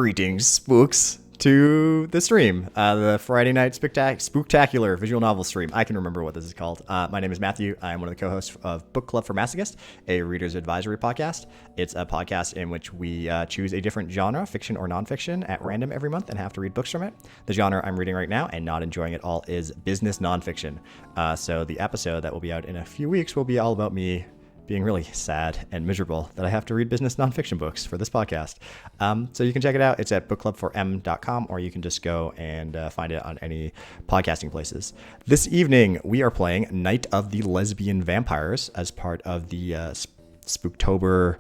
Greetings, spooks, to the stream, the Friday night Spooktacular visual novel stream. I can remember what this is called. My name is Matthew. I'm one of the co-hosts of Book Club for Masochists, a reader's advisory podcast. It's a podcast in which we choose a different genre, fiction or nonfiction, at random every month and have to read books from it. The genre I'm reading right now and not enjoying at all is business nonfiction. So the episode that will be out in a few weeks will be all about me being really sad and miserable that I have to read business nonfiction books for this podcast. So you can check it out. It's at bookclubform.com, or you can just go and find it on any podcasting places. This evening, we are playing Night of the Lesbian Vampires as part of the Spooktober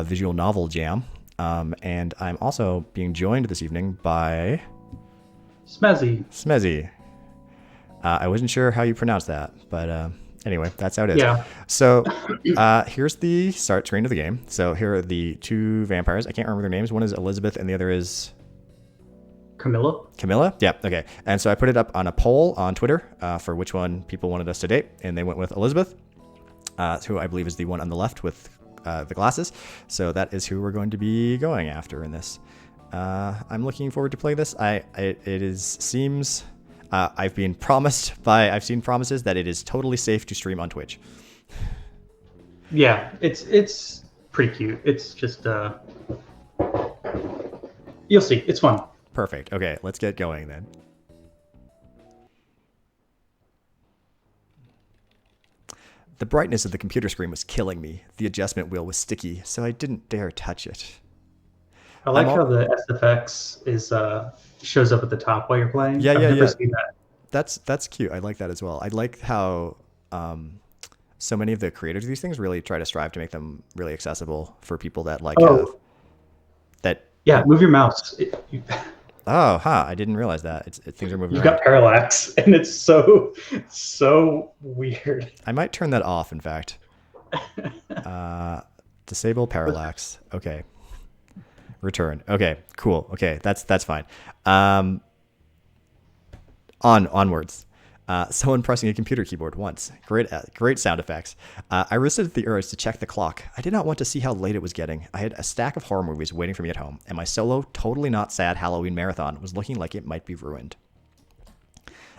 visual novel jam. And I'm also being joined this evening by Smezzy. I wasn't sure how you pronounce that, but anyway, that's how it is. Yeah. So here's the start screen of the game. So here are the two vampires. I can't remember their names. One is Elizabeth and the other is Camilla? Yeah, okay. And so I put it up on a poll on Twitter for which one people wanted us to date. And they went with Elizabeth, who I believe is the one on the left with the glasses. So that is who we're going to be going after in this. I'm looking forward to playing this. I've seen promises that it is totally safe to stream on Twitch. Yeah, it's pretty cute. It's just you'll see. It's fun. Perfect. Okay, let's get going then. The brightness of the computer screen was killing me. The adjustment wheel was sticky, so I didn't dare touch it. I like how the SFX is shows up at the top while you're playing. I've never seen that. That's cute. I like that as well. I like how so many of the creators of these things really try to strive to make them really accessible for people that have that. Yeah, move your mouse. I didn't realize that. Things are moving. You've got parallax, and it's so weird. I might turn that off. In fact, disable parallax. Okay. Return. Okay, cool. Okay, that's fine. Onwards. Someone pressing a computer keyboard once. Great sound effects. I resisted the urge to check the clock. I did not want to see how late it was getting. I had a stack of horror movies waiting for me at home, and my solo, totally not sad Halloween marathon was looking like it might be ruined.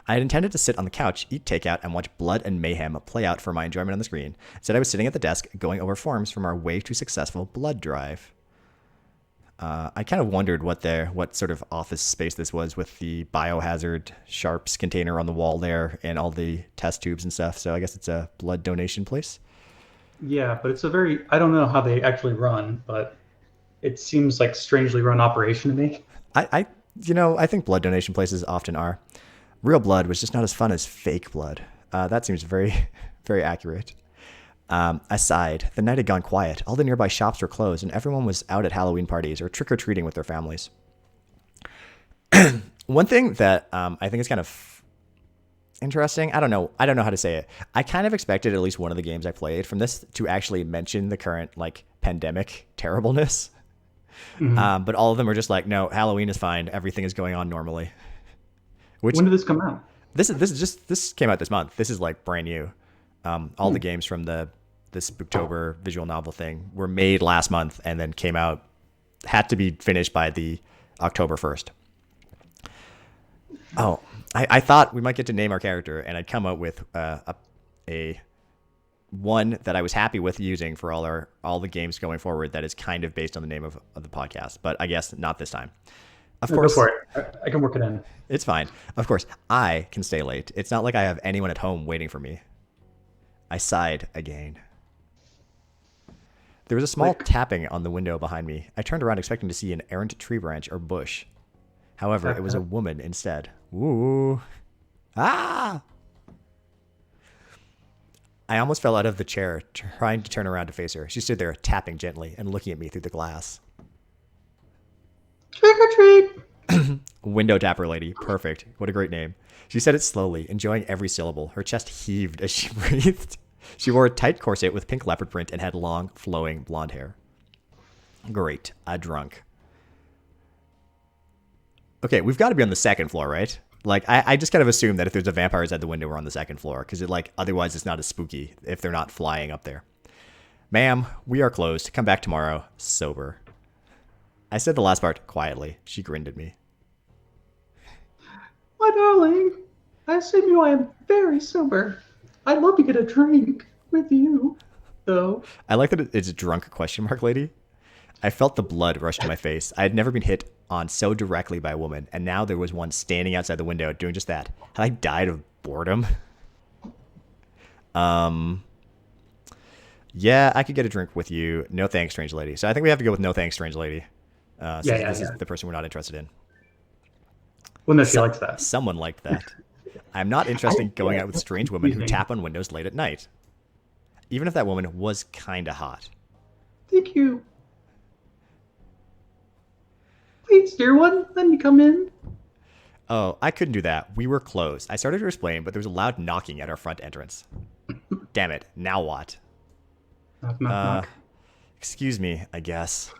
I had intended to sit on the couch, eat takeout, and watch blood and mayhem play out for my enjoyment on the screen. Instead, I was sitting at the desk going over forms from our way too successful blood drive. I kind of wondered what sort of office space this was with the biohazard sharps container on the wall there and all the test tubes and stuff. So I guess it's a blood donation place. Yeah, but it's I don't know how they actually run, but it seems like strangely run operation to me. I think blood donation places often are. Real blood was just not as fun as fake blood. That seems very, very accurate. I sighed. The night had gone quiet. All the nearby shops were closed, and everyone was out at Halloween parties or trick-or-treating with their families. One thing that I think is kind of interesting, I don't know how to say it. I kind of expected at least one of the games I played from this to actually mention the current pandemic terribleness. Mm-hmm. But all of them are just like, no, Halloween is fine. Everything is going on normally. When did this come out? This came out this month. This is brand new. All the games from the Spooktober visual novel thing were made last month and then came out, had to be finished by the October 1st. Oh, I thought we might get to name our character, and I'd come up with a one that I was happy with using for all the games going forward that is kind of based on the name of the podcast, but I guess not this time. Of course, go for it. I can work it in. It's fine. Of course, I can stay late. It's not like I have anyone at home waiting for me. I sighed again. There was a small tapping on the window behind me. I turned around expecting to see an errant tree branch or bush. However, it was a woman instead. Ooh. Ah! I almost fell out of the chair, trying to turn around to face her. She stood there, tapping gently and looking at me through the glass. Trick or treat! Window tapper lady. Perfect. What a great name. She said it slowly, enjoying every syllable. Her chest heaved as she breathed. She wore a tight corset with pink leopard print and had long, flowing blonde hair. Great. A drunk. Okay, we've got to be on the second floor, right? I just kind of assume that if there's a vampire outside the window, we're on the second floor, because otherwise it's not as spooky if they're not flying up there. Ma'am, we are closed. Come back tomorrow. Sober. I said the last part quietly. She grinned at me. My darling, I assume I am very sober. I'd love to get a drink with you, though. I like that it's a drunk question mark lady. I felt the blood rush to my face. I had never been hit on so directly by a woman, and now there was one standing outside the window doing just that. Had I died of boredom? Yeah, I could get a drink with you. No thanks, strange lady. So I think we have to go with no thanks, strange lady. This is the person we're not interested in. Well, no, she likes that. Someone liked that. I'm not interested in going out with strange women who tap on windows late at night. Even if that woman was kinda hot. Thank you. Please, dear one, let me come in. Oh, I couldn't do that. We were closed. I started to explain, but there was a loud knocking at our front entrance. Damn it. Now what? Knock, knock, knock. Excuse me, I guess.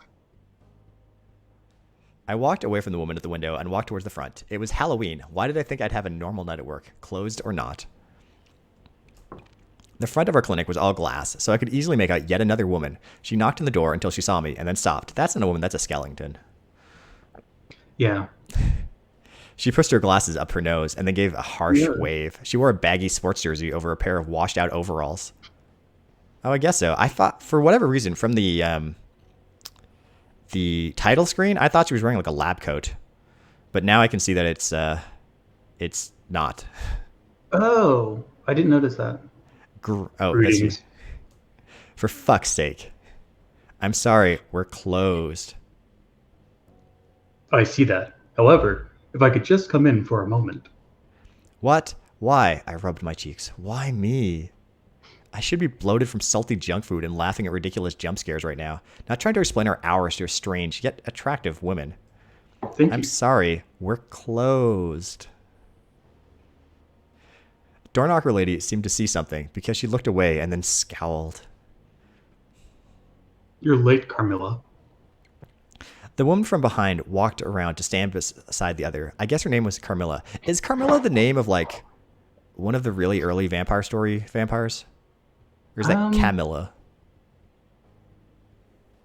I walked away from the woman at the window and walked towards the front. It was Halloween. Why did I think I'd have a normal night at work, closed or not? The front of our clinic was all glass, so I could easily make out yet another woman. She knocked on the door until she saw me and then stopped. That's not a woman, that's a skeleton. Yeah. She pushed her glasses up her nose and then gave a harsh wave. She wore a baggy sports jersey over a pair of washed out overalls. Oh, I guess so. I thought, for whatever reason, from the title screen, I thought she was wearing like a lab coat. But now I can see that it's not. Oh, I didn't notice that. Greetings. For fuck's sake. I'm sorry, we're closed. I see that. However, if I could just come in for a moment. What? Why? I rubbed my cheeks. Why me? I should be bloated from salty junk food and laughing at ridiculous jump scares right now, not trying to explain our hours to a strange yet attractive woman. I'm sorry, we're closed. Door knocker lady seemed to see something because she looked away and then scowled. You're late, Carmilla. The woman from behind walked around to stand beside the other. I guess her name was Carmilla. Is Carmilla the name of like one of the really early Vampire Story vampires? Or is that Camilla?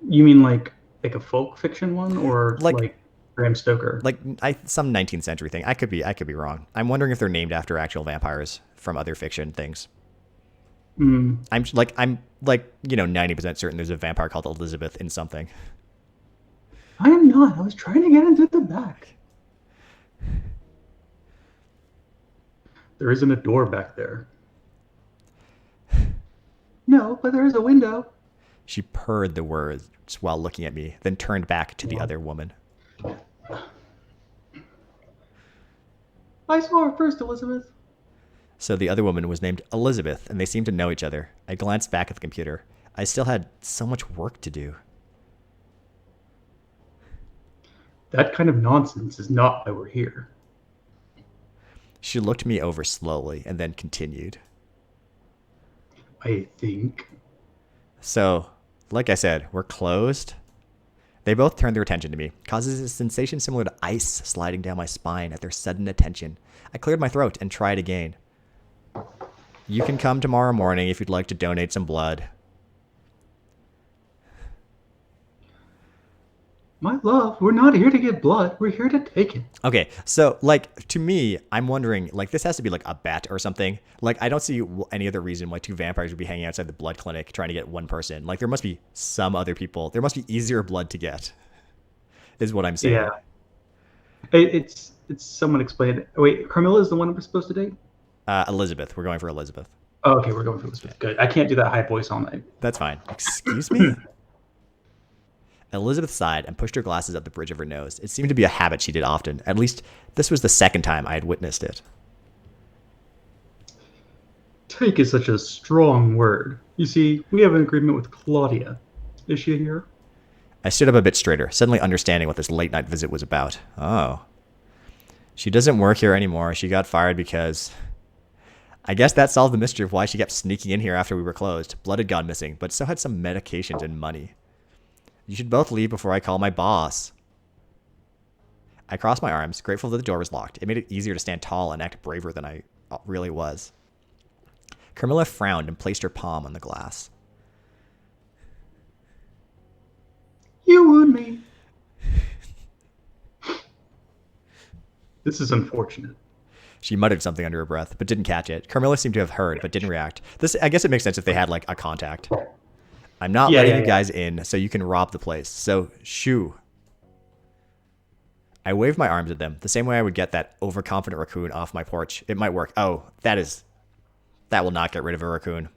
You mean like a folk fiction one, or like Bram Stoker? Like some 19th century thing. I could be wrong. I'm wondering if they're named after actual vampires from other fiction things. I'm 90% certain there's a vampire called Elizabeth in something. I am not. I was trying to get into the back. There isn't a door back there. No, but there is a window. She purred the words while looking at me, then turned back to the other woman. I saw her first, Elizabeth. So the other woman was named Elizabeth, and they seemed to know each other. I glanced back at the computer. I still had so much work to do. That kind of nonsense is not why we're here. She looked me over slowly and then continued. I think. So, like I said, we're closed. They both turned their attention to me, causes a sensation similar to ice sliding down my spine at their sudden attention. I cleared my throat and tried again. You can come tomorrow morning if you'd like to donate some blood. My love, we're not here to get blood. We're here to take it. Okay, so, like, to me, I'm wondering, like, this has to be, like, a bet or something. Like, I don't see any other reason why two vampires would be hanging outside the blood clinic trying to get one person. Like, there must be some other people. There must be easier blood to get, is what I'm saying. Yeah. It's someone explained. Wait, Carmilla is the one we're supposed to date? Elizabeth. We're going for Elizabeth. Oh, okay, we're going for Elizabeth. Good. I can't do that high voice all night. That's fine. Excuse me? Elizabeth sighed and pushed her glasses up the bridge of her nose. It seemed to be a habit she did often. At least, this was the second time I had witnessed it. Take is such a strong word. You see, we have an agreement with Claudia. Is she here? I stood up a bit straighter, suddenly understanding what this late-night visit was about. Oh. She doesn't work here anymore. She got fired because... I guess that solved the mystery of why she kept sneaking in here after we were closed. Blood had gone missing, but so had some medications and money. You should both leave before I call my boss. I crossed my arms, grateful that the door was locked. It made it easier to stand tall and act braver than I really was. Carmilla frowned and placed her palm on the glass. You wound me. This is unfortunate. She muttered something under her breath, but didn't catch it. Carmilla seemed to have heard, but didn't react. This, I guess it makes sense if they had, like, a contact. I'm not Yeah, letting yeah, you yeah. guys in so you can rob the place. So, shoo. I waved my arms at them, the same way I would get that overconfident raccoon off my porch. It might work. Oh, that will not get rid of a raccoon.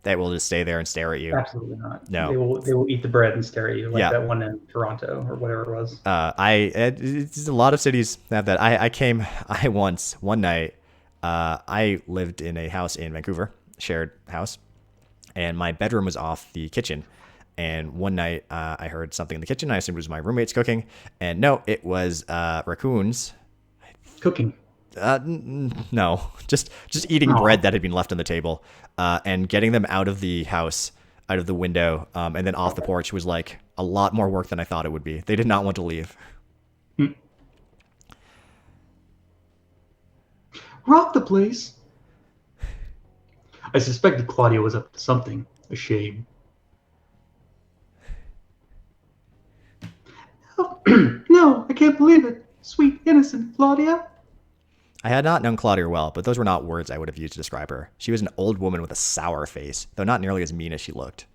That will just stay there and stare at you. Absolutely not. No. They will eat the bread and stare at you like Yeah. that one in Toronto or whatever it was. It's a lot of cities have that. I once, one night, I lived in a house in Vancouver, shared house, and my bedroom was off the kitchen. And one night, I heard something in the kitchen. I assumed it was my roommates cooking, and no, it was raccoons. Cooking. No, just eating Oh, bread that had been left on the table, and getting them out of the house, out of the window, and then off the porch was like a lot more work than I thought it would be. They did not want to leave. rob the place. I suspected Claudia was up to something. A shame. Oh, no, I can't believe it. Sweet, innocent Claudia. I had not known Claudia well, but those were not words I would have used to describe her. She was an old woman with a sour face, though not nearly as mean as she looked.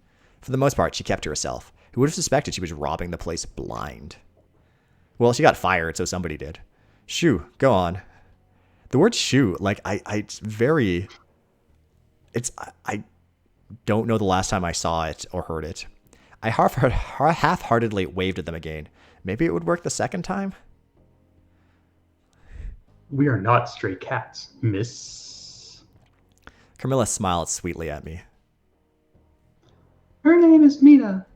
For the most part, she kept to herself. Who would have suspected she was robbing the place blind? Well, she got fired, so somebody did. Shoo, go on. The word shoo, like, it's very, I don't know the last time I saw it or heard it. I half-heartedly waved at them again. Maybe it would work the second time? We are not stray cats, miss. Carmilla smiled sweetly at me. Her name is Mina.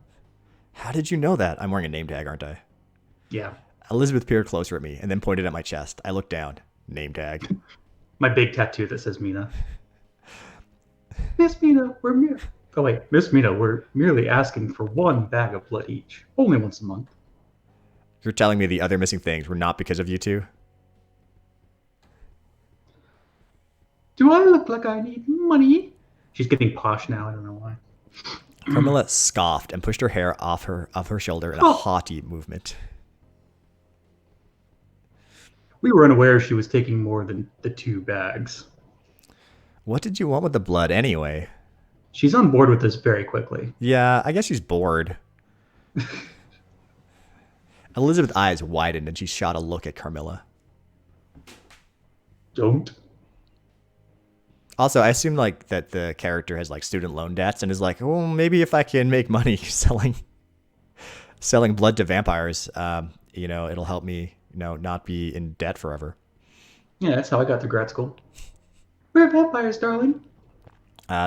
How did you know that? I'm wearing a name tag, aren't I? Yeah, Elizabeth peered closer at me and then pointed at my chest. I looked down. Name tag. my big tattoo that says Mina. Miss Mina, Oh wait, Miss Mina, we're merely asking for one bag of blood each. Only once a month. You're telling me the other missing things were not because of you two? Do I look like I need money? She's getting posh now. I don't know why. Carmilla scoffed and pushed her hair off her shoulder in a Oh, haughty movement. we were unaware she was taking more than the 2 bags. What did you want with the blood anyway? She's on board with this very quickly. Yeah, I guess she's bored. Elizabeth's eyes widened and she shot a look at Carmilla. Don't. Also, I assume like that the character has like student loan debts and is like, well, maybe if I can make money selling blood to vampires, it'll help me, not be in debt forever. Yeah, that's how I got to grad school. We're vampires, darling.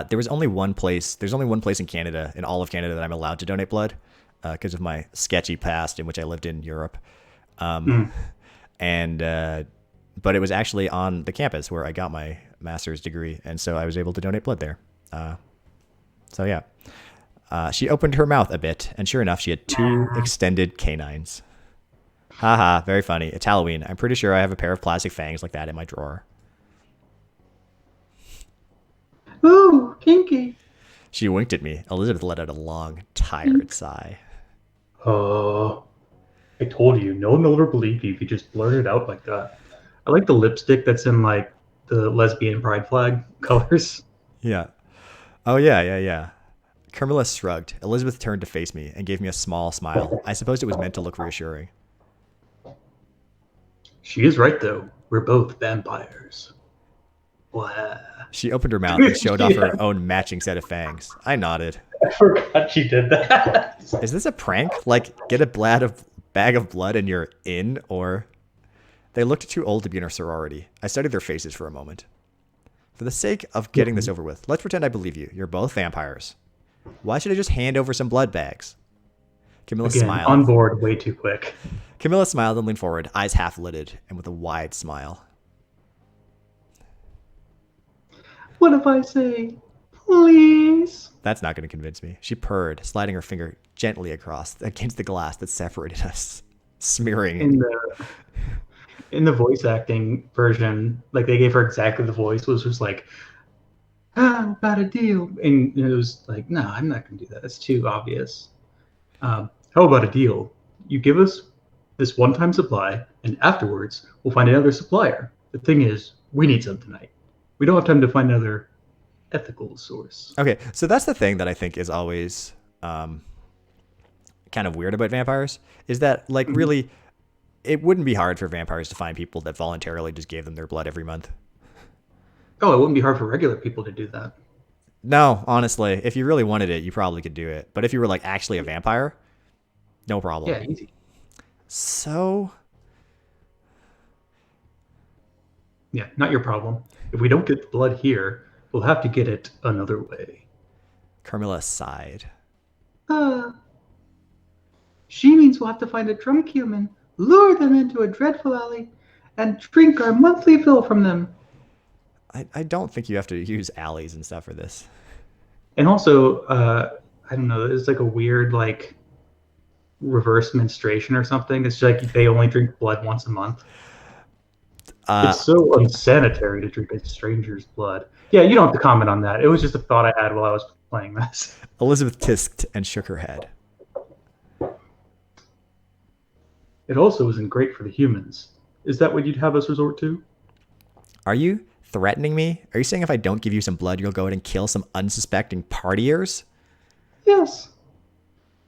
There's only one place in Canada, in all of Canada, that I'm allowed to donate blood because of my sketchy past in which I lived in Europe. And but it was actually on the campus where I got my master's degree, and so I was able to donate blood there. So yeah. She opened her mouth a bit, and sure enough, she had 2 extended canines. Haha, very funny. It's Halloween. I'm pretty sure I have a pair of plastic fangs like that in my drawer. Ooh, kinky. She winked at me. Elizabeth let out a long, tired sigh. I told you, no one will ever believe you if you just blurt it out like that. I like the lipstick that's in like the lesbian pride flag colors. Yeah. Oh, yeah. Carmilla shrugged. Elizabeth turned to face me and gave me a small smile. I suppose it was meant to look reassuring. She is right, though. We're both vampires. Blah. She opened her mouth and showed off Yeah. her own matching set of fangs. I nodded. I forgot she did that. Is this a prank? Like, get a bag of blood and you're in? Or... They looked too old to be in our sorority. I studied their faces for a moment. For the sake of getting this over with, let's pretend I believe you. You're both vampires. Why should I just hand over some blood bags? Camilla Again, smiled. on board way too quick. Camilla smiled and leaned forward, eyes half lidded, and with a wide smile. What if I say, please? That's not going to convince me. She purred, sliding her finger gently across against the glass that separated us, smearing. In the voice acting version, like they gave her exactly the voice, was just like, how about a deal? And it was like, no, I'm not going to do that. That's too obvious. How about a deal? You give us this one-time supply, and afterwards we'll find another supplier. The thing is, we need some tonight. We don't have time to find another ethical source. Okay, so that's the thing that I think is always kind of weird about vampires is that, like, really, it wouldn't be hard for vampires to find people that voluntarily just gave them their blood every month. Oh, it wouldn't be hard for regular people to do that. No, honestly, if you really wanted it, you probably could do it. But if you were like actually a vampire, no problem. Yeah, easy. So, Yeah, not your problem. If we don't get the blood here, we'll have to get it another way. Carmilla sighed. Uh, she means we'll have to find a drunk human, lure them into a dreadful alley, and drink our monthly fill from them. I don't think you have to use alleys and stuff for this. And also, I don't know, it's like a weird, like, reverse menstruation or something. It's like they only drink blood once a month. It's so unsanitary to drink a stranger's blood. Yeah, you don't have to comment on that. It was just a thought I had while I was playing this. Elizabeth tisked and shook her head. It also isn't great for the humans. Is that what you'd have us resort to? Are you threatening me? Are you saying if I don't give you some blood, you'll go out and kill some unsuspecting partiers? Yes.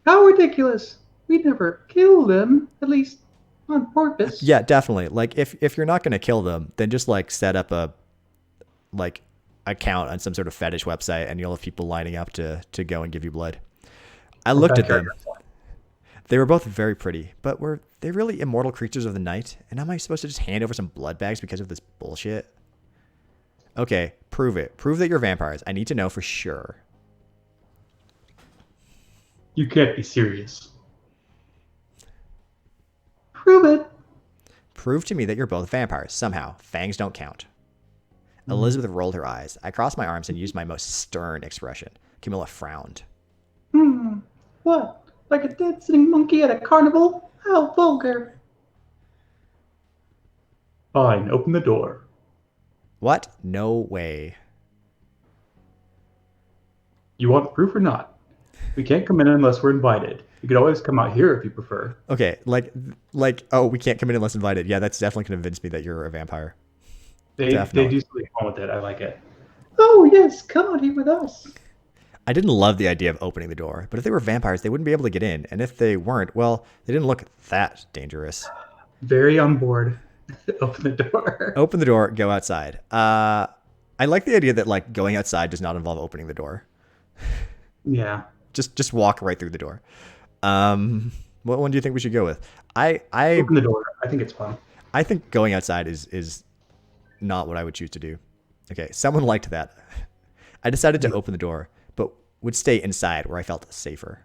How ridiculous. We'd never kill them, at least on purpose. Yeah, definitely. Like if you're not going to kill them, then just like set up a like account on some sort of fetish website and you'll have people lining up to go and give you blood. I looked at them. They were both very pretty, but were they really immortal creatures of the night? And am I supposed to just hand over some blood bags because of this bullshit? Okay, prove it. Prove that you're vampires. I need to know for sure. You can't be serious. Prove it. Prove to me that you're both vampires. Somehow. Fangs don't count. Elizabeth rolled her eyes. I crossed my arms and used my most stern expression. Camilla frowned. What? Like a dead-sitting monkey at a carnival? How vulgar. Fine, open the door. What? No way. You want proof or not? We can't come in unless we're invited. You could always come out here if you prefer. Okay, like, oh, we can't come in unless invited. Yeah, that's definitely convinced me that you're a vampire. They do something fun with it. I like it. Oh, yes, come out here with us. I didn't love the idea of opening the door, but if they were vampires, they wouldn't be able to get in. And if they weren't, well, they didn't look that dangerous. Very on board. Open the door. Open the door, go outside. I like the idea that like going outside does not involve opening the door. Yeah. Just walk right through the door. What one do you think we should go with? I open the door. I think it's fun. I think going outside is not what I would choose to do. Okay, someone liked that. I decided to open the door, but would stay inside where I felt safer.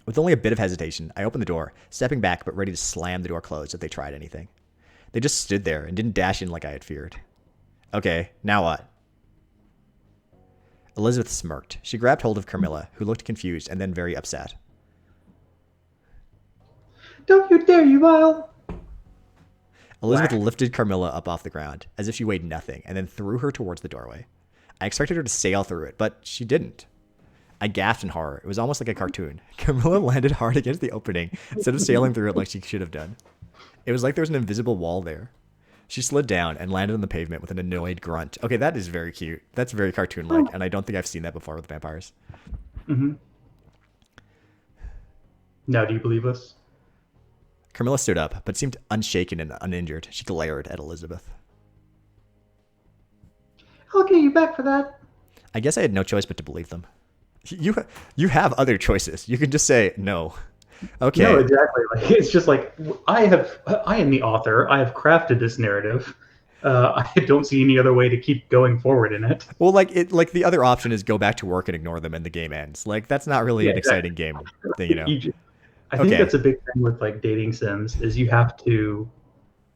With only a bit of hesitation, I opened the door, stepping back but ready to slam the door closed if they tried anything. They just stood there and didn't dash in like I had feared. Okay, now what? Elizabeth smirked. She grabbed hold of Carmilla, who looked confused and then very upset. Don't you dare, you vile! Elizabeth lifted Carmilla up off the ground, as if she weighed nothing, and then threw her towards the doorway. I expected her to sail through it, but she didn't. I gasped in horror. It was almost like a cartoon. Carmilla landed hard against the opening, instead of sailing through it like she should have done. It was like there was an invisible wall there. She slid down and landed on the pavement with an annoyed grunt. Okay, that is very cute. That's very cartoon-like, and I don't think I've seen that before with vampires. Mm-hmm. Now, do you believe us? Carmilla stood up, but seemed unshaken and uninjured. She glared at Elizabeth. I'll get you back for that. I guess I had no choice but to believe them. You have other choices. You can just say no. Okay. No, exactly. Like, it's just like I am the author. I have crafted this narrative. I don't see any other way to keep going forward in it. Well, like the other option is go back to work and ignore them, and the game ends. Like that's not really an exciting game thing, you know. I think that's a big thing with like dating sims is you have to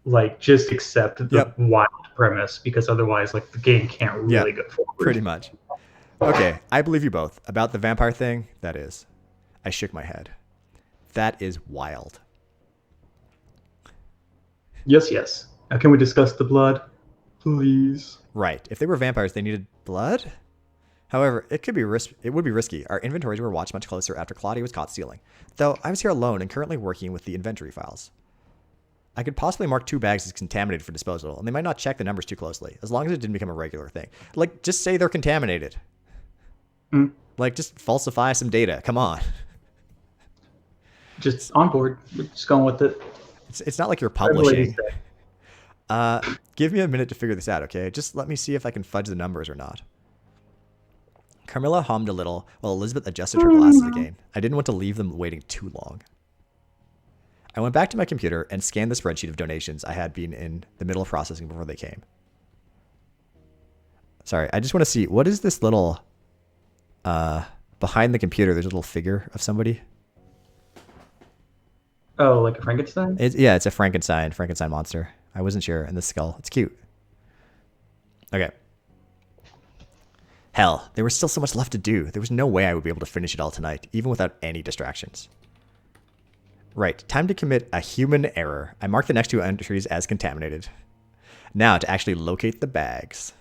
like just accept the wild premise because otherwise like the game can't really go forward. Pretty much. Okay, I believe you both. About the vampire thing, that is. I shook my head. That is wild. Yes. Now can we discuss the blood? Please. Right. If they were vampires, they needed blood? However, it would be risky. Our inventories were watched much closer after Claudia was caught stealing. Though I was here alone and currently working with the inventory files. I could possibly mark 2 bags as contaminated for disposal, and they might not check the numbers too closely, as long as it didn't become a regular thing. Like, just say they're contaminated. Mm. Like, just falsify some data. Come on. Just on board. We're just going with it. It's not like you're publishing. Give me a minute to figure this out, okay? Just let me see if I can fudge the numbers or not. Carmilla hummed a little while Elizabeth adjusted her glasses again. I didn't want to leave them waiting too long. I went back to my computer and scanned the spreadsheet of donations I had been in the middle of processing before they came. Sorry, I just want to see, what is this little, behind the computer, there's a little figure of somebody. Oh, like a Frankenstein? Yeah, it's a Frankenstein monster. I wasn't sure. And the skull. It's cute. Okay. Hell, there was still so much left to do. There was no way I would be able to finish it all tonight, even without any distractions. Right, time to commit a human error. I marked the next 2 entries as contaminated. Now to actually locate the bags.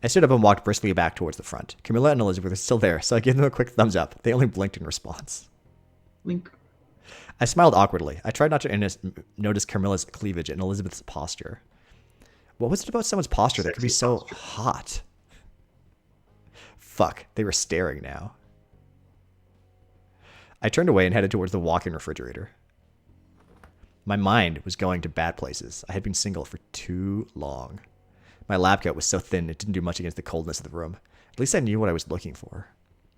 I stood up and walked briskly back towards the front. Camilla and Elizabeth were still there, so I gave them a quick thumbs up. They only blinked in response. Link. I smiled awkwardly. I tried not to notice Camilla's cleavage and Elizabeth's posture. What was it about someone's posture that could be so hot? Fuck, they were staring now. I turned away and headed towards the walk-in refrigerator. My mind was going to bad places. I had been single for too long. My lab coat was so thin it didn't do much against the coldness of the room. At least I knew what I was looking for.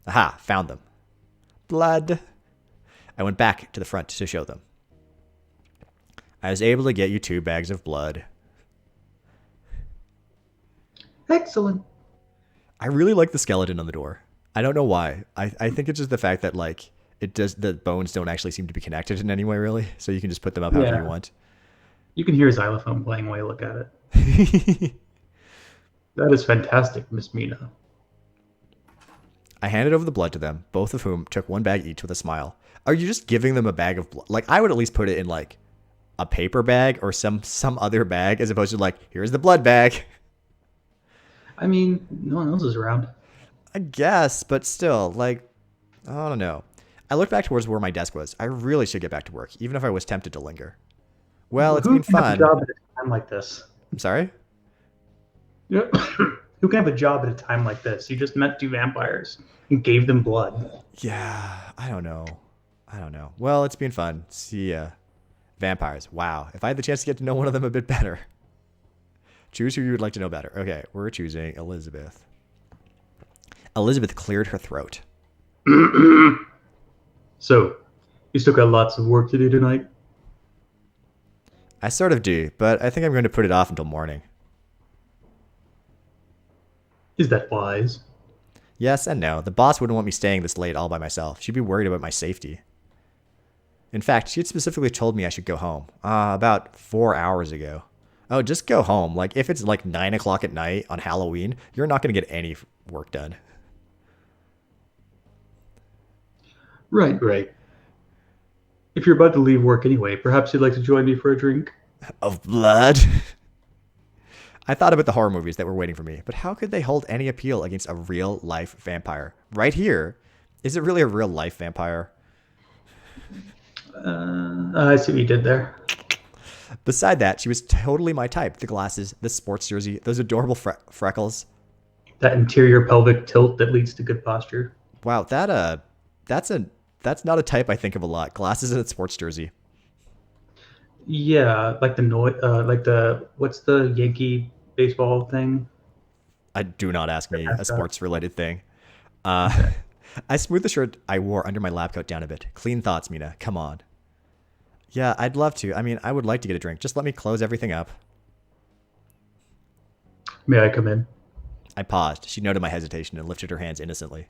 Aha, found them. Blood. I went back to the front to show them. I was able to get you 2 bags of blood. Excellent. I really like the skeleton on the door. I don't know why. I think it's just the fact that, like, the bones don't actually seem to be connected in any way, really. So you can just put them up however you want. You can hear a xylophone playing while you look at it. That is fantastic, Miss Mina. I handed over the blood to them, both of whom took 1 bag each with a smile. Are you just giving them a bag of blood? Like, I would at least put it in, like, a paper bag or some other bag as opposed to, like, here's the blood bag. I mean, no one else is around. I guess, but still, like, I don't know. I looked back towards where my desk was. I really should get back to work, even if I was tempted to linger. Well, it's been fun. Who can have a job at a time like this? I'm sorry? Yeah. Who can have a job at a time like this? You just met 2 vampires and gave them blood. Yeah, I don't know. Well, it's been fun. See ya. Vampires. Wow. If I had the chance to get to know one of them a bit better. Choose who you would like to know better. Okay, we're choosing Elizabeth. Elizabeth cleared her throat. So, you still got lots of work to do tonight? I sort of do, but I think I'm going to put it off until morning. Is that wise? Yes and no. The boss wouldn't want me staying this late all by myself. She'd be worried about my safety. In fact, she had specifically told me I should go home. About 4 hours ago. Oh, just go home. Like, if it's like 9 o'clock at night on Halloween, you're not going to get any work done. Right. If you're about to leave work anyway, perhaps you'd like to join me for a drink? Of blood? I thought about the horror movies that were waiting for me, but how could they hold any appeal against a real-life vampire? Right here. Is it really a real-life vampire? I see what you did there. Beside that, she was totally my type. The glasses, the sports jersey, those adorable freckles. That interior pelvic tilt that leads to good posture. Wow, that's not a type I think of a lot. Glasses and a sports jersey. Yeah, like what's the Yankee baseball thing? Do not ask me a sports-related thing. I smoothed the shirt I wore under my lab coat down a bit. Clean thoughts, Mina. Come on. Yeah, I'd love to. I mean, I would like to get a drink. Just let me close everything up. May I come in? I paused. She noted my hesitation and lifted her hands innocently.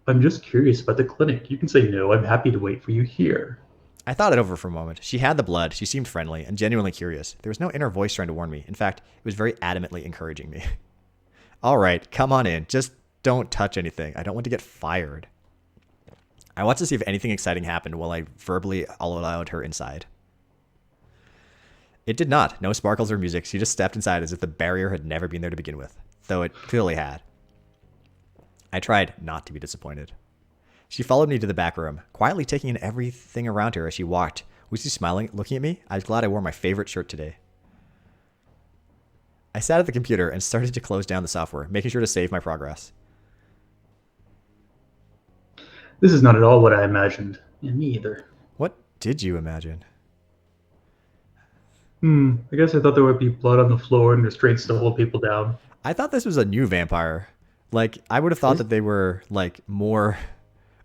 I'm just curious about the clinic. You can say no. I'm happy to wait for you here. I thought it over for a moment. She had the blood. She seemed friendly and genuinely curious. There was no inner voice trying to warn me. In fact, it was very adamantly encouraging me. All right, come on in. Just don't touch anything. I don't want to get fired. I watched to see if anything exciting happened while I verbally allowed her inside. It did not. No sparkles or music. She just stepped inside as if the barrier had never been there to begin with, though it clearly had. I tried not to be disappointed. She followed me to the back room, quietly taking in everything around her as she walked. Was she smiling, looking at me? I was glad I wore my favorite shirt today. I sat at the computer and started to close down the software, making sure to save my progress. This is not at all what I imagined. Yeah, me either. What did you imagine? I guess I thought there would be blood on the floor and restraints to hold people down. I thought this was a new vampire. Like, I would have thought that they were, like, more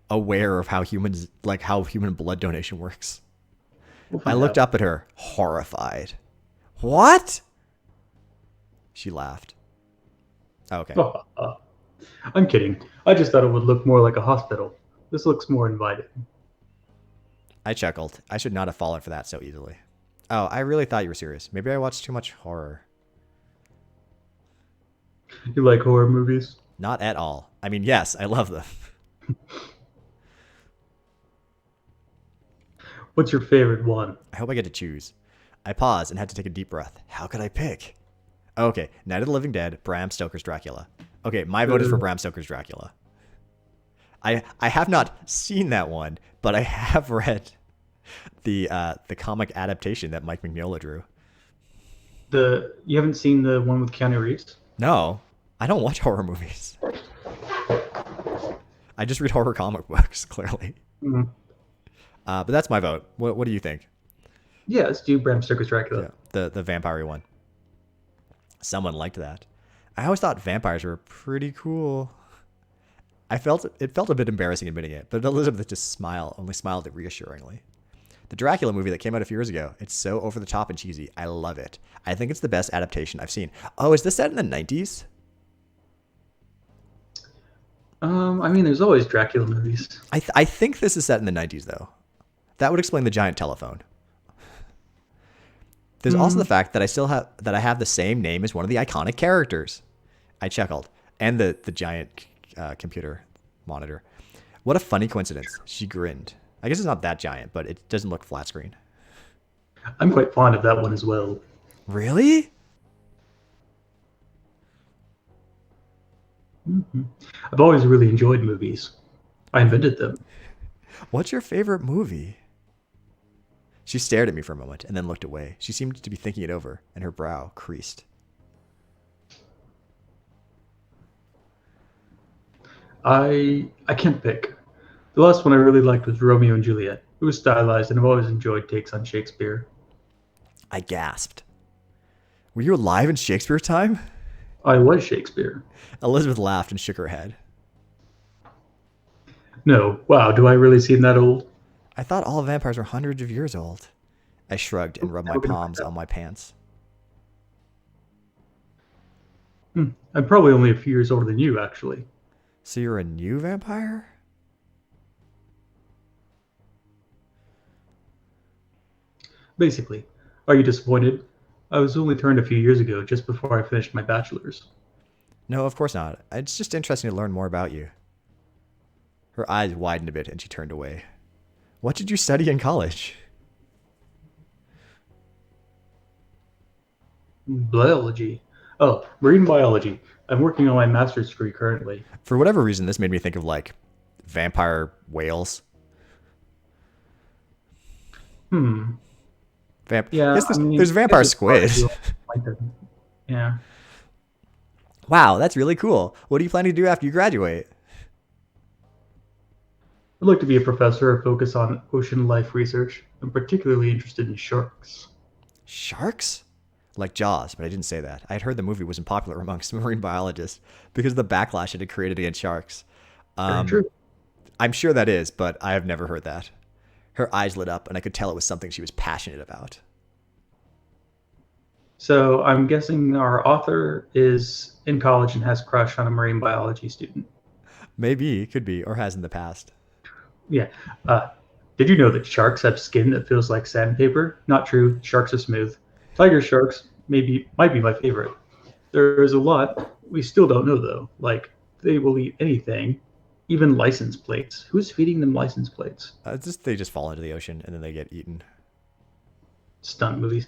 aware of how human blood donation works. We'll I find looked out. up at her, horrified. What? She laughed. Oh, okay. I'm kidding. I just thought it would look more like a hospital. This looks more inviting. I chuckled. I should not have fallen for that so easily. Oh, I really thought you were serious. Maybe I watched too much horror. You like horror movies? Not at all. I mean, yes, I love them. What's your favorite one? I hope I get to choose. I paused and had to take a deep breath. How could I pick? Okay, Night of the Living Dead, Bram Stoker's Dracula. Okay, my vote is for Bram Stoker's Dracula. I have not seen that one, but I have read the comic adaptation that Mike Mignola drew. You haven't seen the one with Keanu Reeves? No, I don't watch horror movies. I just read horror comic books, clearly. Mm-hmm. But that's my vote. What do you think? Yeah, let's do Bram Stoker's Dracula. Yeah, the vampire one. Someone liked that. I always thought vampires were pretty cool. It felt a bit embarrassing admitting it, but Elizabeth just only smiled reassuringly. The Dracula movie that came out a few years ago, it's so over the top and cheesy. I love it. I think it's the best adaptation I've seen. Oh, is this set in the 90s? I mean, there's always Dracula movies. I think this is set in the 90s, though. That would explain the giant telephone. There's also the fact that I have the same name as one of the iconic characters. I chuckled. And the giant computer monitor. What a funny coincidence. She grinned. I guess it's not that giant, but it doesn't look flat screen. I'm quite fond of that one as well. Really? Mm-hmm. I've always really enjoyed movies. I invented them. What's your favorite movie? She stared at me for a moment and then looked away. She seemed to be thinking it over, and her brow creased. I can't pick. The last one I really liked was Romeo and Juliet. It was stylized, and I've always enjoyed takes on Shakespeare. I gasped. Were you alive in Shakespeare time? I was Shakespeare. Elizabeth laughed and shook her head. No, wow, do I really seem that old? I thought all vampires were hundreds of years old. I shrugged and rubbed my palms on my pants. I'm probably only a few years older than you, actually. So you're a new vampire? Basically. Are you disappointed? I was only turned a few years ago, just before I finished my bachelor's. No, of course not. It's just interesting to learn more about you. Her eyes widened a bit and she turned away. What did you study in college? Biology. Oh, marine biology. I'm working on my master's degree currently. For whatever reason, this made me think of like vampire whales. Yeah, there's vampire squid. Yeah. Wow, that's really cool. What are you planning to do after you graduate? I'd like to be a professor and focus on ocean life research. I'm particularly interested in sharks. Sharks? Like Jaws, but I didn't say that. I had heard the movie wasn't popular amongst marine biologists because of the backlash it had created against sharks. Very true. I'm sure that is, but I have never heard that. Her eyes lit up, and I could tell it was something she was passionate about. So I'm guessing our author is in college and has a crush on a marine biology student. Maybe, could be, or has in the past. Yeah. Did you know that sharks have skin that feels like sandpaper? Not true. Sharks are smooth. Tiger sharks might be my favorite. There is a lot we still don't know, though. Like, they will eat anything, even license plates. Who's feeding them license plates? They just fall into the ocean, and then they get eaten. Stunt movies.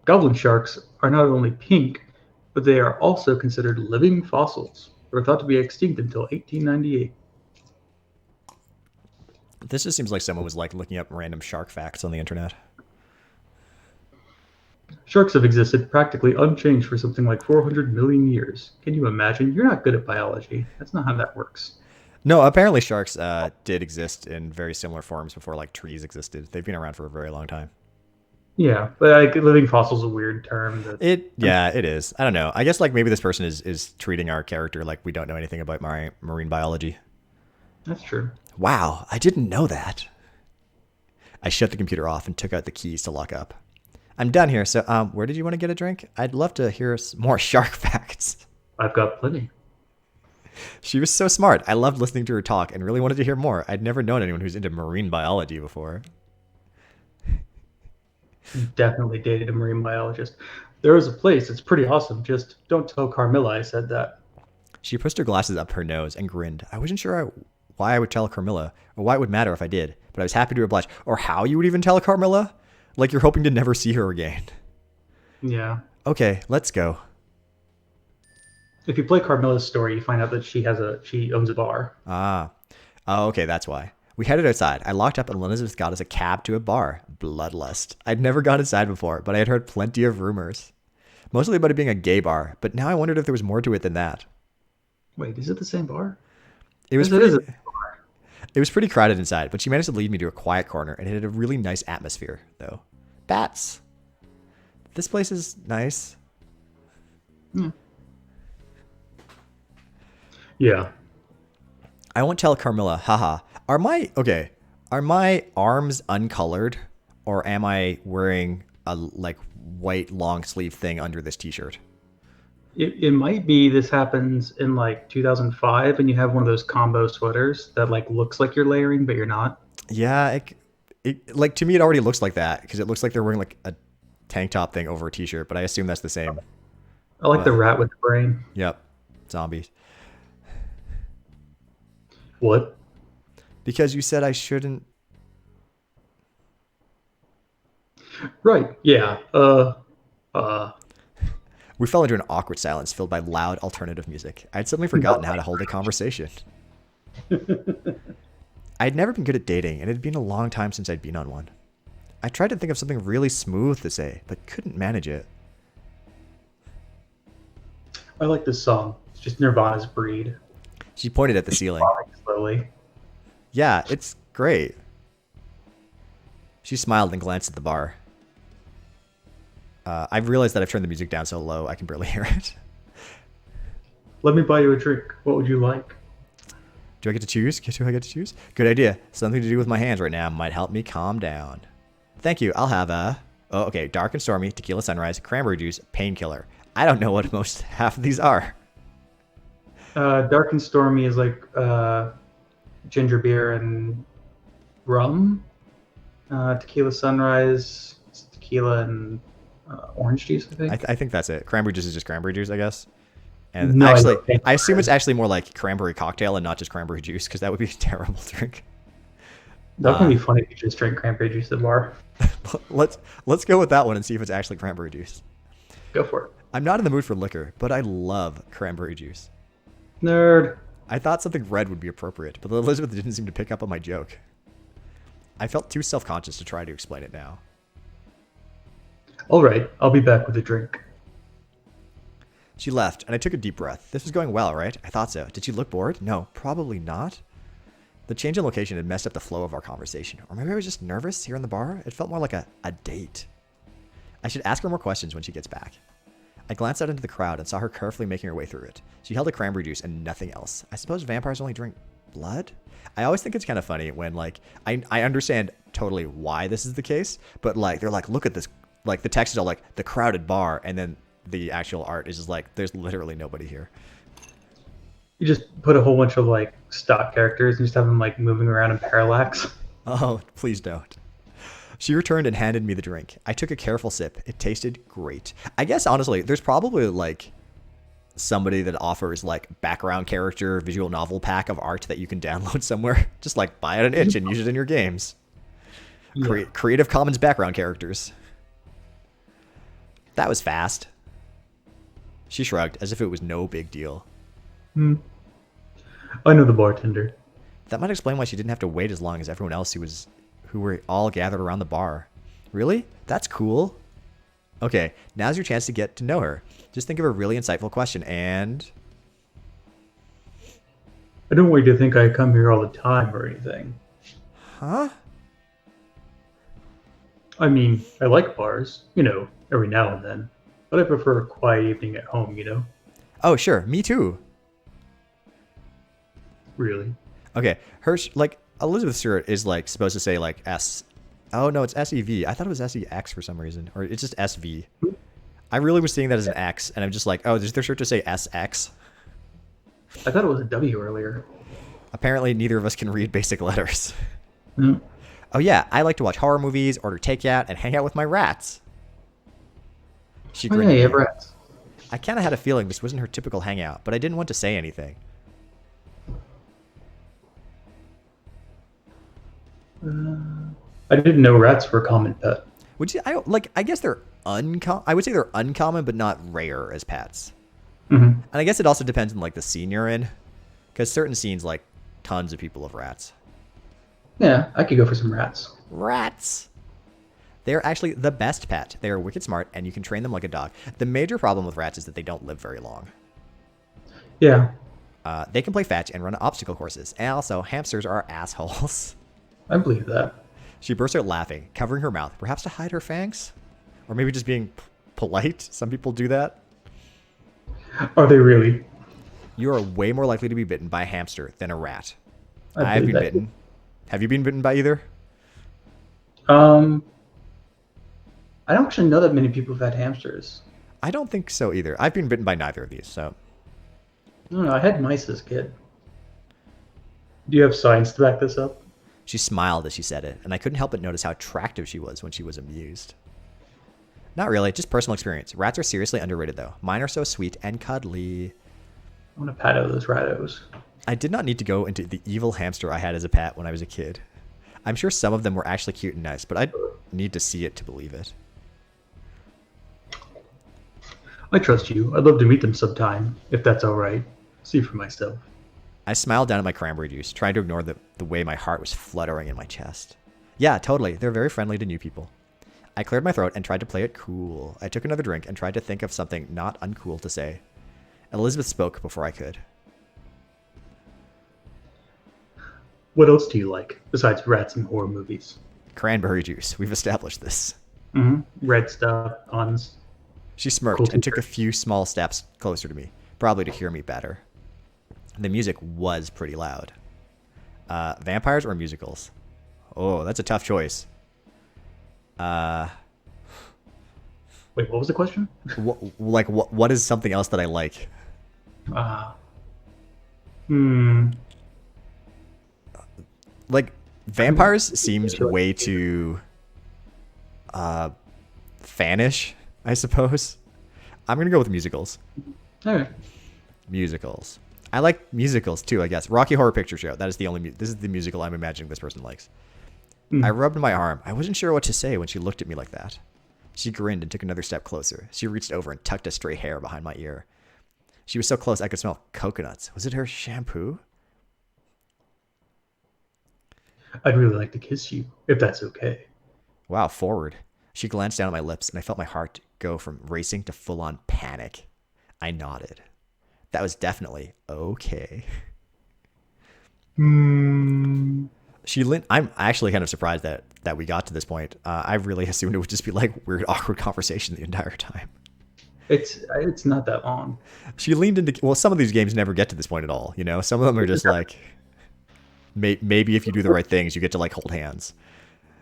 Goblin sharks are not only pink, but they are also considered living fossils. They were thought to be extinct until 1898. This just seems like someone was like looking up random shark facts on the internet. Sharks have existed practically unchanged for something like 400 million years. Can you imagine? You're not good at biology. That's not how that works. No, apparently sharks did exist in very similar forms before like trees existed. They've been around for a very long time. Yeah, but like, living fossil is a weird term. Yeah, it is. I don't know. I guess like maybe this person is treating our character like we don't know anything about marine biology. That's true. Wow, I didn't know that. I shut the computer off and took out the keys to lock up. I'm done here. So, where did you want to get a drink? I'd love to hear more shark facts. I've got plenty. She was so smart. I loved listening to her talk and really wanted to hear more. I'd never known anyone who's into marine biology before. Definitely dated a marine biologist. There is a place. It's pretty awesome. Just don't tell Carmilla I said that. She pushed her glasses up her nose and grinned. I wasn't sure why I would tell Carmilla or why it would matter if I did, but I was happy to oblige. Or how you would even tell Carmilla? Like you're hoping to never see her again. Yeah. Okay, let's go. If you play Carmilla's story, you find out that she owns a bar. Ah. Oh, okay, that's why. We headed outside. I locked up and Elizabeth got us a cab to a bar. Bloodlust. I'd never gone inside before, but I had heard plenty of rumors. Mostly about it being a gay bar, but now I wondered if there was more to it than that. Wait, is it the same bar? It was pretty crowded inside, but she managed to lead me to a quiet corner, and it had a really nice atmosphere, though. Bats. This place is nice. Yeah. I won't tell Carmilla, haha. Are my arms uncolored, or am I wearing a like white long sleeve thing under this t-shirt? It might be this happens in like 2005 and you have one of those combo sweaters that like looks like you're layering, but you're not. Yeah, it like to me it already looks like that because it looks like they're wearing like a tank top thing over a t-shirt, but I assume that's the same. I like the rat with the brain. Yep. Zombies. What? Because you said I shouldn't. Right. Yeah. We fell into an awkward silence filled by loud alternative music. I'd suddenly forgotten how to hold a conversation. I'd never been good at dating, and it had been a long time since I'd been on one. I tried to think of something really smooth to say, but couldn't manage it. I like this song. It's just Nirvana's Breed. She pointed at the ceiling. Slowly. Yeah, it's great. She smiled and glanced at the bar. I've realized that I've turned the music down so low I can barely hear it. Let me buy you a drink. What would you like? Do I get to choose? Do I get to choose? Good idea. Something to do with my hands right now might help me calm down. Thank you. I'll have dark and stormy, tequila sunrise, cranberry juice, painkiller. I don't know what most half of these are. Dark and stormy is like ginger beer and rum. Tequila sunrise, tequila and orange juice, I think. I think that's it. Cranberry juice is just cranberry juice, I guess. And No, actually, I assume it's actually more like cranberry cocktail and not just cranberry juice, because that would be a terrible drink. That would be funny if you just drink cranberry juice at the bar. Let's go with that one and see if it's actually cranberry juice. Go for it. I'm not in the mood for liquor, but I love cranberry juice. Nerd. I thought something red would be appropriate, but Elizabeth didn't seem to pick up on my joke. I felt too self-conscious to try to explain it now. All right, I'll be back with a drink. She left, and I took a deep breath. This was going well, right? I thought so. Did she look bored? No, probably not. The change in location had messed up the flow of our conversation. Or maybe I was just nervous here in the bar. It felt more like a date. I should ask her more questions when she gets back. I glanced out into the crowd and saw her carefully making her way through it. She held a cranberry juice and nothing else. I suppose vampires only drink blood? I always think it's kind of funny when, like, I understand totally why this is the case, but, like, they're like, look at this. Like, the text is all, like, the crowded bar, and then the actual art is just like, there's literally nobody here. You just put a whole bunch of, like, stock characters and just have them, like, moving around in parallax. Oh, please don't. She returned and handed me the drink. I took a careful sip. It tasted great. I guess, honestly, there's probably, like, somebody that offers, like, background character visual novel pack of art that you can download somewhere. Just, like, buy it an itch and use it in your games. Yeah. Creative Commons background characters. That was fast. She shrugged, as if it was no big deal. I know the bartender. That might explain why she didn't have to wait as long as everyone else who were all gathered around the bar. Really? That's cool. Okay, now's your chance to get to know her. Just think of a really insightful question and... I don't want you to think I come here all the time or anything. Huh? I mean, I like bars, every now and then. But I prefer a quiet evening at home. Oh, sure. Me too. Really? Okay, Elizabeth Stewart is supposed to say S. Oh no, it's SEV. I thought it was SEX for some reason, or it's just SV. I really was seeing that as an X, and I'm just like, oh, they're sure to say SX. I thought it was a W earlier. Apparently, neither of us can read basic letters. Mm. Oh yeah, I like to watch horror movies, order takeout, and hang out with my rats. She grinned. Yeah, you have rats. I kind of had a feeling this wasn't her typical hangout, but I didn't want to say anything. I didn't know rats were a common pet. I guess they're uncommon. I would say they're uncommon, but not rare as pets. Mm-hmm. And I guess it also depends on the scene you're in, because certain scenes tons of people have rats. Yeah, I could go for some rats. Rats. They're actually the best pet. They are wicked smart, and you can train them like a dog. The major problem with rats is that they don't live very long. Yeah. They can play fetch and run obstacle courses. And also, hamsters are assholes. I believe that. She burst out laughing, covering her mouth, perhaps to hide her fangs? Or maybe just being polite. Some people do that. Are they really? You are way more likely to be bitten by a hamster than a rat. I've been bitten. Have you been bitten by either? I don't actually know that many people have had hamsters. I don't think so either. I've been bitten by neither of these, so... I don't know. I had mice as a kid. Do you have science to back this up? She smiled as she said it, and I couldn't help but notice how attractive she was when she was amused. Not really, just personal experience. Rats are seriously underrated, though. Mine are so sweet and cuddly. I want to pat out those rattos. I did not need to go into the evil hamster I had as a pet when I was a kid. I'm sure some of them were actually cute and nice, but I'd need to see it to believe it. I trust you. I'd love to meet them sometime, if that's all right. See for myself. I smiled down at my cranberry juice, trying to ignore the way my heart was fluttering in my chest. Yeah, totally. They're very friendly to new people. I cleared my throat and tried to play it cool. I took another drink and tried to think of something not uncool to say. Elizabeth spoke before I could. What else do you like, besides rats and horror movies? Cranberry juice. We've established this. Mm-hmm. Red stuff, puns. She smirked Cool and took a few small steps closer to me, probably to hear me better. The music was pretty loud. Vampires or musicals? Oh, that's a tough choice. Wait, what was the question? What is something else that I like? Vampires seems way too fanish, I suppose. I'm gonna go with musicals. Okay. Musicals. I like musicals too, I guess. Rocky Horror Picture Show. That is this is the musical I'm imagining this person likes. I rubbed my arm. I wasn't sure what to say when she looked at me like that. She grinned and took another step closer. She reached over and tucked a stray hair behind my ear. She was so close I could smell coconuts. Was it her shampoo? I'd really like to kiss you, if that's okay. Wow, forward. She glanced down at my lips, and I felt my heart go from racing to full-on panic. I nodded. That was definitely okay. Hmm. I'm actually kind of surprised that we got to this point. I really assumed it would just be weird, awkward conversation the entire time. It's not that long. She leaned into... Well, some of these games never get to this point at all, you know? Some of them are just maybe if you do the right things, you get to hold hands.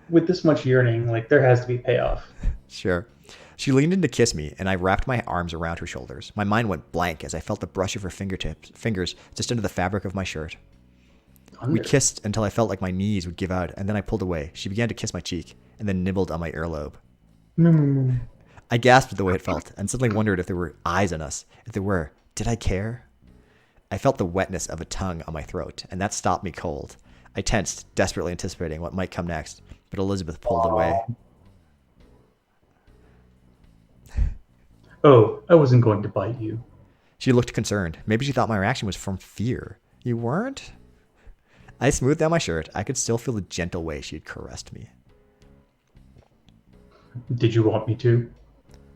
With this much yearning, there has to be payoff. Sure. She leaned in to kiss me, and I wrapped my arms around her shoulders. My mind went blank as I felt the brush of her fingers just under the fabric of my shirt. We kissed until I felt like my knees would give out, and then I pulled away. She began to kiss my cheek, and then nibbled on my earlobe. I gasped at the way it felt, and suddenly wondered if there were eyes on us. If there were, did I care? I felt the wetness of a tongue on my throat, and that stopped me cold. I tensed, desperately anticipating what might come next, but Elizabeth pulled away. Oh, I wasn't going to bite you. She looked concerned. Maybe she thought my reaction was from fear. You weren't? I smoothed down my shirt. I could still feel the gentle way she had caressed me. Did you want me to?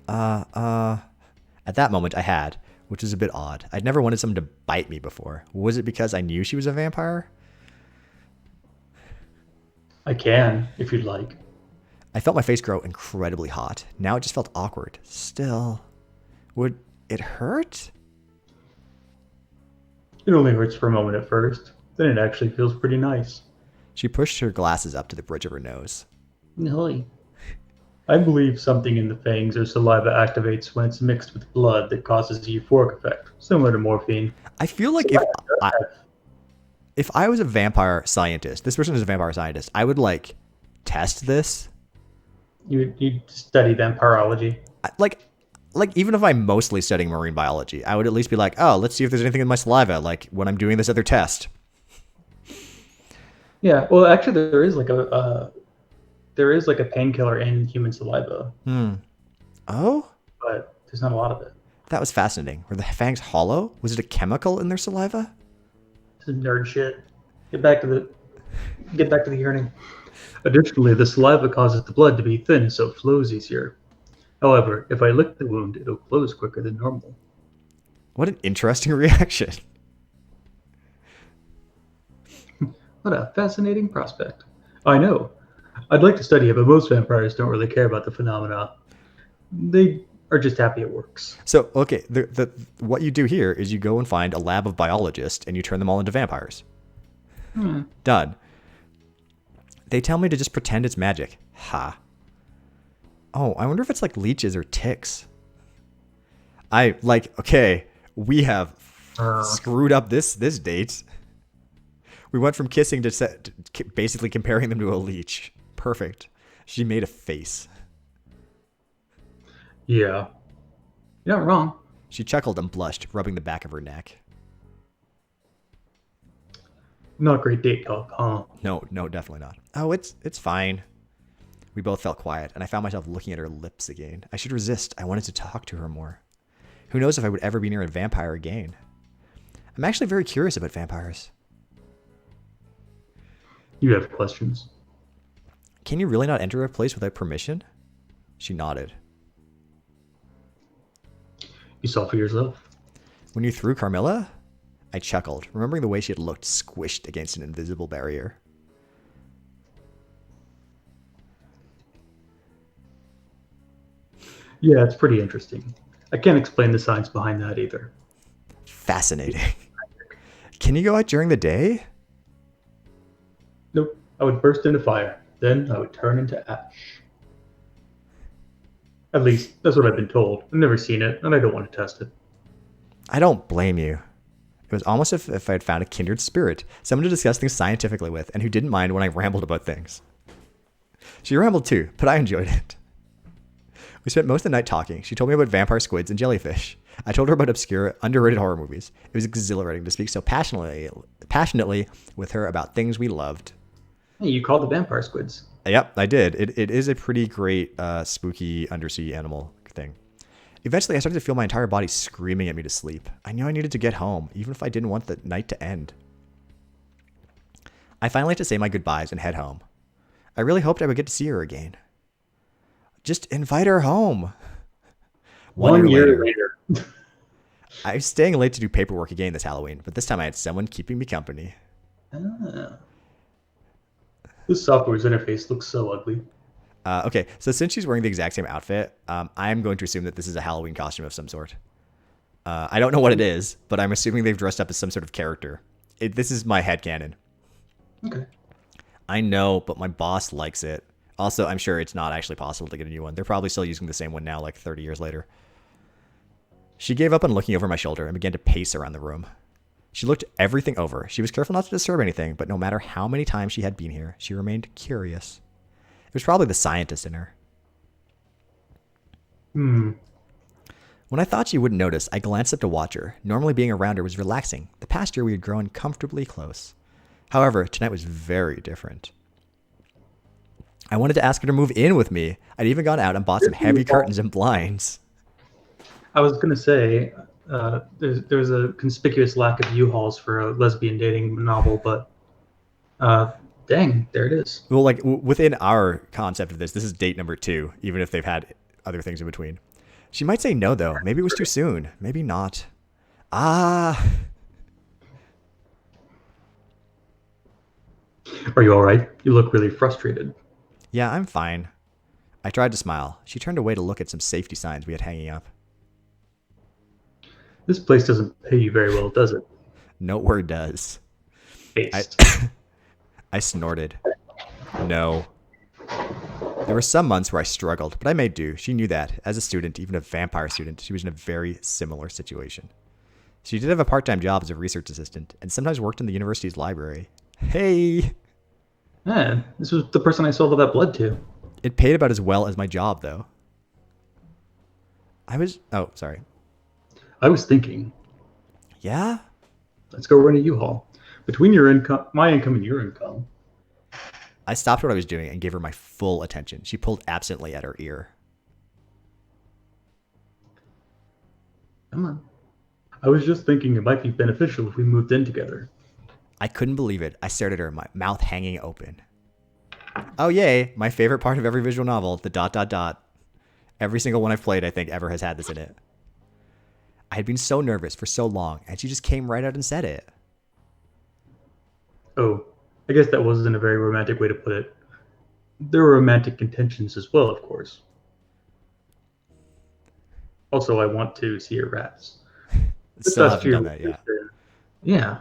At that moment, I had, which was a bit odd. I'd never wanted someone to bite me before. Was it because I knew she was a vampire? I can, if you'd like. I felt my face grow incredibly hot. Now it just felt awkward. Still, would it hurt? It only hurts for a moment at first. Then it actually feels pretty nice. She pushed her glasses up to the bridge of her nose. Hi. I believe something in the fangs or saliva activates when it's mixed with blood that causes a euphoric effect, similar to morphine. I feel like if I was a vampire scientist, this person is a vampire scientist, I would like test this. You'd study vampirology. Like even if I'm mostly studying marine biology, I would at least be like, oh, let's see if there's anything in my saliva, like when I'm doing this other test. Yeah, well, actually, there is like a painkiller in human saliva. Oh, but there's not a lot of it. That was fascinating. Were the fangs hollow? Was it a chemical in their saliva? This is nerd shit. Get back to the yearning. Additionally, the saliva causes the blood to be thin, so it flows easier. However, if I lick the wound, it'll close quicker than normal. What an interesting reaction. What a fascinating prospect. I know. I'd like to study it, but most vampires don't really care about the phenomena. They are just happy it works. So, okay, what you do here is you go and find a lab of biologists and you turn them all into vampires. Done. They tell me to just pretend it's magic. Ha. Oh, I wonder if it's like leeches or ticks. Okay, we have screwed up this date. We went from kissing to basically comparing them to a leech. Perfect. She made a face. Yeah. You're not wrong. She chuckled and blushed, rubbing the back of her neck. Not a great date talk, huh? No, definitely not. Oh, it's fine. We both felt quiet, and I found myself looking at her lips again. I should resist. I wanted to talk to her more. Who knows if I would ever be near a vampire again. I'm actually very curious about vampires. You have questions. Can you really not enter a place without permission? She nodded. You saw for yourself. When you threw Carmilla? I chuckled, remembering the way she had looked squished against an invisible barrier. Yeah, it's pretty interesting. I can't explain the science behind that either. Fascinating. Can you go out during the day? Nope. I would burst into fire. Then I would turn into ash. At least, that's what I've been told. I've never seen it, and I don't want to test it. I don't blame you. It was almost as if I had found a kindred spirit, someone to discuss things scientifically with, and who didn't mind when I rambled about things. She rambled too, but I enjoyed it. We spent most of the night talking. She told me about vampire squids and jellyfish. I told her about obscure, underrated horror movies. It was exhilarating to speak so passionately with her about things we loved. Hey, you called the vampire squids. Yep, I did. It is a pretty great, spooky undersea animal thing. Eventually, I started to feel my entire body screaming at me to sleep. I knew I needed to get home, even if I didn't want the night to end. I finally had to say my goodbyes and head home. I really hoped I would get to see her again. Just invite her home. 1 year later. I was staying late to do paperwork again this Halloween, but this time I had someone keeping me company. This software's interface looks so ugly. Okay, so since she's wearing the exact same outfit, I'm going to assume that this is a Halloween costume of some sort. I don't know what it is, but I'm assuming they've dressed up as some sort of character. This is my headcanon. Okay. I know, but my boss likes it. Also, I'm sure it's not actually possible to get a new one. They're probably still using the same one now, like 30 years later. She gave up on looking over my shoulder and began to pace around the room. She looked everything over. She was careful not to disturb anything, but no matter how many times she had been here, she remained curious. It was probably the scientist in her. When I thought she wouldn't notice, I glanced up to watch her. Normally being around her was relaxing. The past year we had grown comfortably close. However, tonight was very different. I wanted to ask her to move in with me. I'd even gone out and bought some heavy curtains and blinds. I was gonna say there's a conspicuous lack of U-Hauls for a lesbian dating novel, but uh, dang, there it is. Well, like within our concept of this is date number 2, even if they've had other things in between. She might say no, though. Maybe it was too soon. Maybe not. Ah. Are you all right? You look really frustrated. Yeah, I'm fine. I tried to smile. She turned away to look at some safety signs we had hanging up. This place doesn't pay you very well, does it? No word does. I, Paste. I snorted. No. There were some months where I struggled, but I made do. She knew that. As a student, even a vampire student, she was in a very similar situation. She did have a part-time job as a research assistant, and sometimes worked in the university's library. Hey! Yeah, this was the person I sold all that blood to. It paid about as well as my job, though. Oh, sorry. I was thinking, Yeah? let's go rent a U-Haul. Between your income, my income, and your income. I stopped what I was doing and gave her my full attention. She pulled absently at her ear. Come on. I was just thinking it might be beneficial if we moved in together. I couldn't believe it. I stared at her, my mouth hanging open. Oh, yay. My favorite part of every visual novel, the ... Every single one I've played, I think, ever has had this in it. I had been so nervous for so long, and she just came right out and said it. Oh, I guess that wasn't a very romantic way to put it. There were romantic intentions as well, of course. Also, I want to see your rats. Still haven't done that yet. Yeah.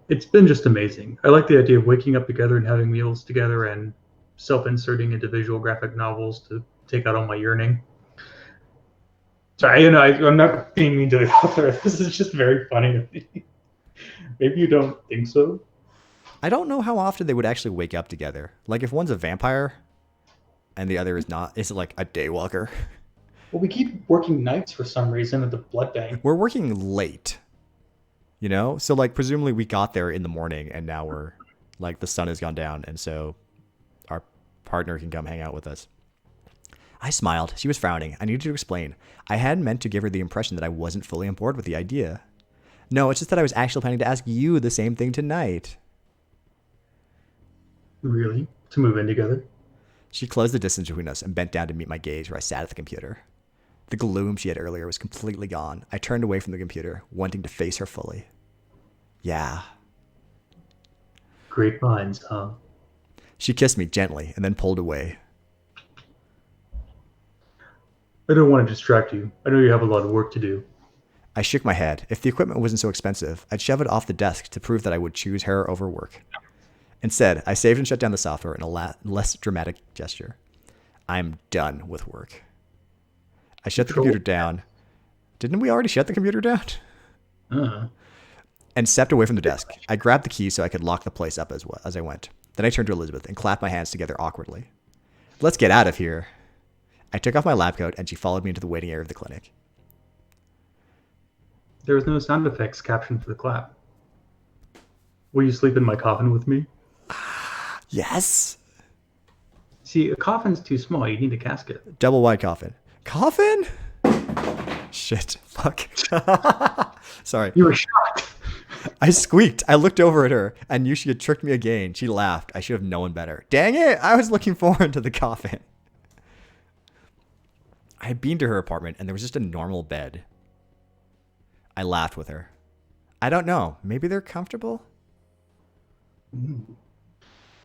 It's been just amazing. I like the idea of waking up together and having meals together and self-inserting into visual graphic novels to take out all my yearning. Sorry, I'm not being mean to the author. This is just very funny to me. Maybe you don't think so? I don't know how often they would actually wake up together. Like, if one's a vampire and the other is not, is it like a daywalker? Well, we keep working nights for some reason at the blood bank. We're working late, you know? So, like, presumably we got there in the morning and now we're, like, the sun has gone down and so our partner can come hang out with us. I smiled. She was frowning. I needed to explain. I hadn't meant to give her the impression that I wasn't fully on board with the idea. No, it's just that I was actually planning to ask you the same thing tonight. Really? To move in together? She closed the distance between us and bent down to meet my gaze where I sat at the computer. The gloom she had earlier was completely gone. I turned away from the computer, wanting to face her fully. Yeah. Great minds, huh? She kissed me gently and then pulled away. I don't want to distract you. I know you have a lot of work to do. I shook my head. If the equipment wasn't so expensive, I'd shove it off the desk to prove that I would choose her over work. Instead, I saved and shut down the software in a less dramatic gesture. I'm done with work. I shut the computer down. Didn't we already shut the computer down? And stepped away from the desk. I grabbed the key so I could lock the place up as I went. Then I turned to Elizabeth and clapped my hands together awkwardly. Let's get out of here. I took off my lab coat and she followed me into the waiting area of the clinic. There was no sound effects captioned for the clap. Will you sleep in my coffin with me? Yes. See, a coffin's too small. You need a casket. Double wide coffin. Coffin? Shit. Fuck. Sorry. You were shocked. I squeaked. I looked over at her and knew she had tricked me again. She laughed. I should have known better. Dang it. I was looking forward to the coffin. I had been to her apartment and there was just a normal bed. I laughed with her. I don't know. Maybe they're comfortable?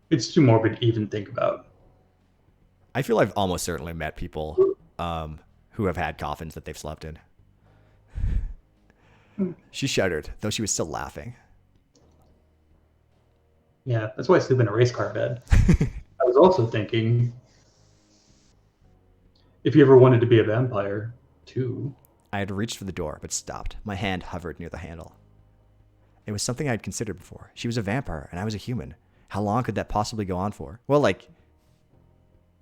It's too morbid to even think about. I feel I've almost certainly met people who have had coffins that they've slept in. She shuddered, though she was still laughing. Yeah, that's why I sleep in a race car bed. I was also thinking, if you ever wanted to be a vampire, too. I had reached for the door, but stopped. My hand hovered near the handle. It was something I had considered before. She was a vampire, and I was a human. How long could that possibly go on for? Well, like,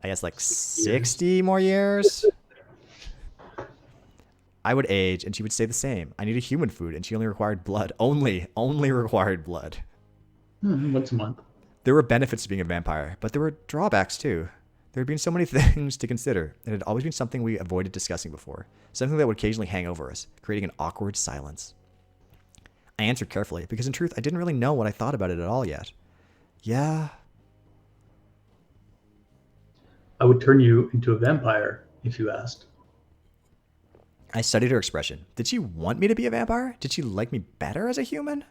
I guess like 60 more years? I would age, and she would stay the same. I needed human food, and she only required blood. Only required blood. Once a month. There were benefits to being a vampire, but there were drawbacks too. There had been so many things to consider, and it had always been something we avoided discussing before, something that would occasionally hang over us, creating an awkward silence. I answered carefully, because in truth, I didn't really know what I thought about it at all yet. Yeah. I would turn you into a vampire if you asked. I studied her expression. Did she want me to be a vampire? Did she like me better as a human?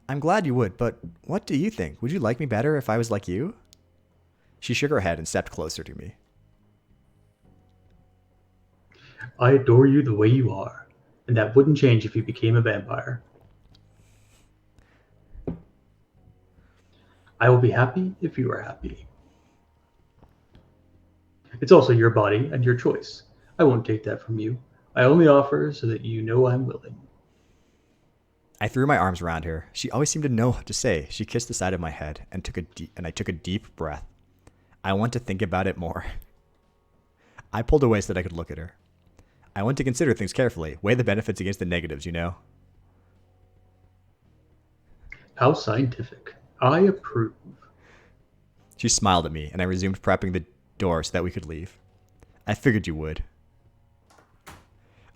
I'm glad you would, but what do you think? Would you like me better if I was like you? She shook her head and stepped closer to me. I adore you the way you are, and that wouldn't change if you became a vampire. I will be happy if you are happy. It's also your body and your choice. I won't take that from you. I only offer so that you know I'm willing. I threw my arms around her. She always seemed to know what to say. She kissed the side of my head and I took a deep breath. I want to think about it more. I pulled away so that I could look at her. I want to consider things carefully, weigh the benefits against the negatives, you know? How scientific. I approve. She smiled at me, and I resumed prepping the door so that we could leave. I figured you would.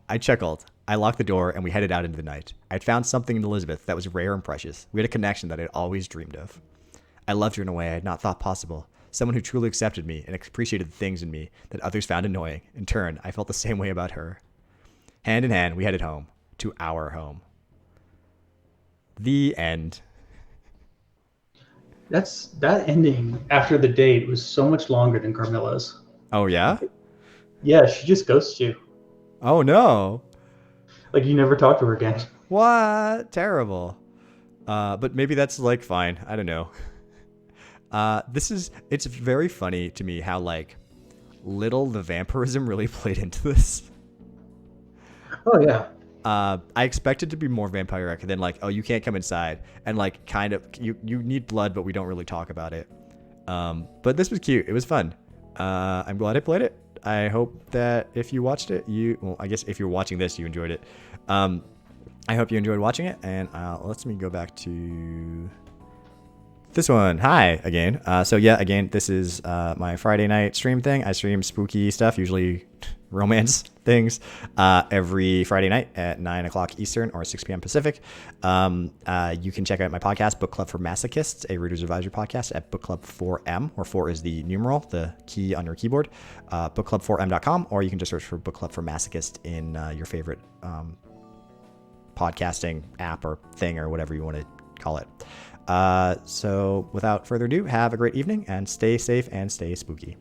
I chuckled. I locked the door, and we headed out into the night. I'd found something in Elizabeth that was rare and precious. We had a connection that I'd always dreamed of. I loved her in a way I had not thought possible. Someone who truly accepted me and appreciated the things in me that others found annoying. In turn, I felt the same way about her. Hand in hand, we headed home. To our home. The end. That ending after the date was so much longer than Carmilla's. Oh, yeah? Yeah, she just ghosts you. Oh, no. Like, you never talk to her again. What? Terrible. But maybe that's, like, fine. I don't know. It's very funny to me how, like, little the vampirism really played into this. Oh, yeah. I expected to be more vampiric than, like, oh, you can't come inside. And, like, kind of, you need blood, but we don't really talk about it. But this was cute. It was fun. I'm glad I played it. I hope that if you watched it, I guess if you're watching this, you enjoyed it. I hope you enjoyed watching it. And let me go back to this one. Hi again. So yeah, again, this is my Friday night stream thing. I stream spooky stuff, usually romance things, every Friday night at 9 o'clock Eastern or 6 p.m. Pacific. You can check out my podcast, Book Club for Masochists, a Reader's Advisory podcast at Book Club 4M, where 4 is the numeral, the key on your keyboard, bookclub4m.com, or you can just search for Book Club for Masochist in your favorite podcasting app or thing or whatever you want to call it. So without further ado, have a great evening and stay safe and stay spooky.